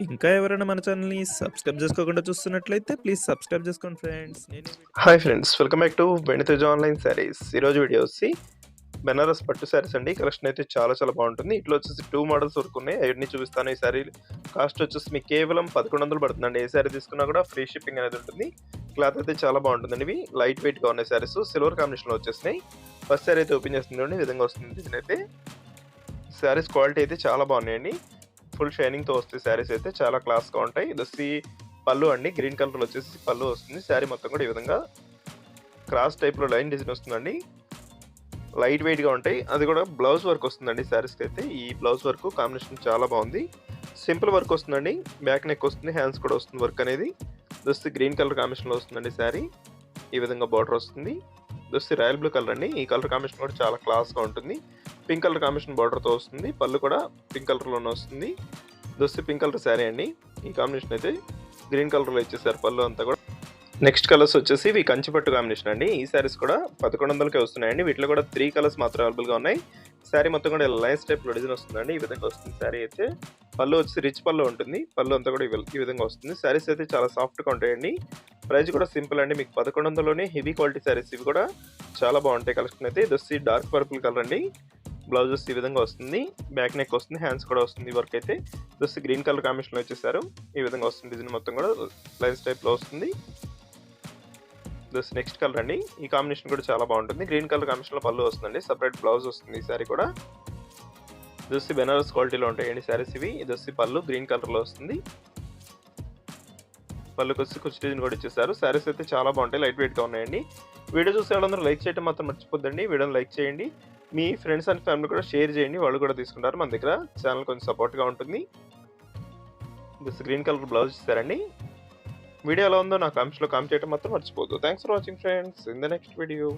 ఇంకా ఎవరైనా మన ఛానల్‌ని సబ్స్క్రైబ్ చేసుకోకుండా చూస్తున్నట్లయితే ప్లీజ్ సబ్స్క్రైబ్ చేసుకోండి friends. Hi friends, welcome back to Veniteja online sarees. ఈరోజు వీడియో వచ్చి బెనారస్ పట్టు శారీస్ అండి. కలెక్షన్ అయితే చాలా చాలా బాగుంటుంది. ఇట్లా వచ్చేసి 2 మోడల్స్ వరకు ఉన్నాయి. అవన్నీ చూపిస్తాను. ఈ శారీ కాస్ట్ వచ్చేసి మీకు కేవలం 1100 పడుతుందండి. ఏ శారీ తీసుకున్నా కూడా ఫ్రీ షిప్పింగ్ అనేది ఉంటుంది. క్లాత్ అయితే చాలా బాగుంటుందండి. ఇవి లైట్ వెయిట్గా ఉన్నాయి శారీస్. సిల్వర్ కాంబినేషన్లో వచ్చేసినాయి. ఫస్ట్ శారీ అయితే ఓపెన్ చేస్తుంది. ఈ విధంగా వస్తుంది. దీనైతే శారీస్ క్వాలిటీ అయితే చాలా బాగున్నాయండి. ఫుల్ షైనింగ్తో వస్తాయి శారీస్ అయితే చాలా క్లాస్గా ఉంటాయి. ఇది పళ్ళు అండి. గ్రీన్ కలర్లో వచ్చేసి పళ్ళు వస్తుంది. శారీ మొత్తం కూడా ఈ విధంగా క్రాస్ టైప్లో లైన్ డిజైన్ వస్తుందండి. లైట్ వెయిట్గా ఉంటాయి. అది కూడా బ్లౌజ్ వర్క్ వస్తుందండి శారీస్కి అయితే. ఈ బ్లౌజ్ వర్క్ కాంబినేషన్ చాలా బాగుంది. సింపుల్ వర్క్ వస్తుందండి. బ్యాక్ నెక్ వస్తుంది, హ్యాండ్స్ కూడా వస్తుంది వర్క్ అనేది. గ్రీన్ కలర్ కాంబినేషన్లో వస్తుందండి శారీ. ఈ విధంగా బార్డర్ వస్తుంది. రాయల్ బ్లూ కలర్ అండి. ఈ కలర్ కాంబినేషన్ కూడా చాలా క్లాస్గా ఉంటుంది. పింక్ కలర్ కాంబినేషన్ బార్డర్తో వస్తుంది. పళ్ళు కూడా పింక్ కలర్లోనే వస్తుంది. పింక్ కలర్ శారీ అండి. ఈ కాంబినేషన్ అయితే గ్రీన్ కలర్లో ఇచ్చేసారు పళ్ళు అంతా కూడా. నెక్స్ట్ కలర్స్ వచ్చేసి ఇవి కంచిపట్టు కాంబినేషన్ అండి. ఈ శారీస్ కూడా 1100కే వస్తున్నాయండి. వీటిలో కూడా 3 కలర్స్ మాత్రం అవైలబుల్గా ఉన్నాయి. శారీ మొత్తం కూడా లైన్స్ టైప్లో డిజైన్ వస్తుందండి. ఈ విధంగా వస్తుంది శారీ అయితే. పళ్ళు వచ్చి రిచ్ పళ్ళు ఉంటుంది. పళ్ళు అంతా కూడా ఈ విధంగా వస్తుంది. శారీస్ అయితే చాలా సాఫ్ట్గా ఉంటాయండి. ప్రైస్ కూడా సింపుల్ అండి. మీకు 1100లోనే హెవీ క్వాలిటీ శారీస్ ఇవి కూడా చాలా బాగుంటాయి. కలెక్షన్ అయితే డార్క్ పర్పుల్ కలర్ అండి. బ్లౌజెస్ ఈ విధంగా వస్తుంది. బ్యాక్ నెక్ వస్తుంది, హ్యాండ్స్ కూడా వస్తుంది. వర్క్ అయితే గ్రీన్ కలర్ కాంబినేషన్లో వచ్చేసారు. ఈ విధంగా వస్తుంది. డిజైన్ మొత్తం కూడా లైన్స్ టైప్లో వస్తుంది. నెక్స్ట్ కలర్ అండి. ఈ కాంబినేషన్ కూడా చాలా బాగుంటుంది. గ్రీన్ కలర్ కాంబినేషన్లో పళ్ళు వస్తుందండి. సపరేట్ బ్లౌజ్ వస్తుంది. ఈ శారీ కూడా బెనారస్ క్వాలిటీలో ఉంటాయండి శారీస్ ఇవి. పళ్ళు గ్రీన్ కలర్లో వస్తుంది. పళ్ళుకి వచ్చి కుచ్చు డిజైన్ కూడా ఇచ్చేసారు. శారీస్ అయితే చాలా బాగుంటాయి. లైట్ వెయిట్గా ఉన్నాయండి. వీడియో చూసే వాళ్ళందరూ లైక్ చేయడం మాత్రం మర్చిపోద్దండి. వీడియోని లైక్ చేయండి. మీ ఫ్రెండ్స్ అండ్ ఫ్యామిలీ కూడా షేర్ చేయండి. వాళ్ళు కూడా తీసుకుంటారు. మన దగ్గర ఛానల్ కొంచెం సపోర్ట్గా ఉంటుంది. గ్రీన్ కలర్ బ్లౌజ్ ఇస్తారండి. వీడియో ఎలా ఉందో నాకు కామెంట్స్లో కామెంట్ చేయడం మాత్రం మర్చిపోవద్దు. Thanks for watching friends. In the next video.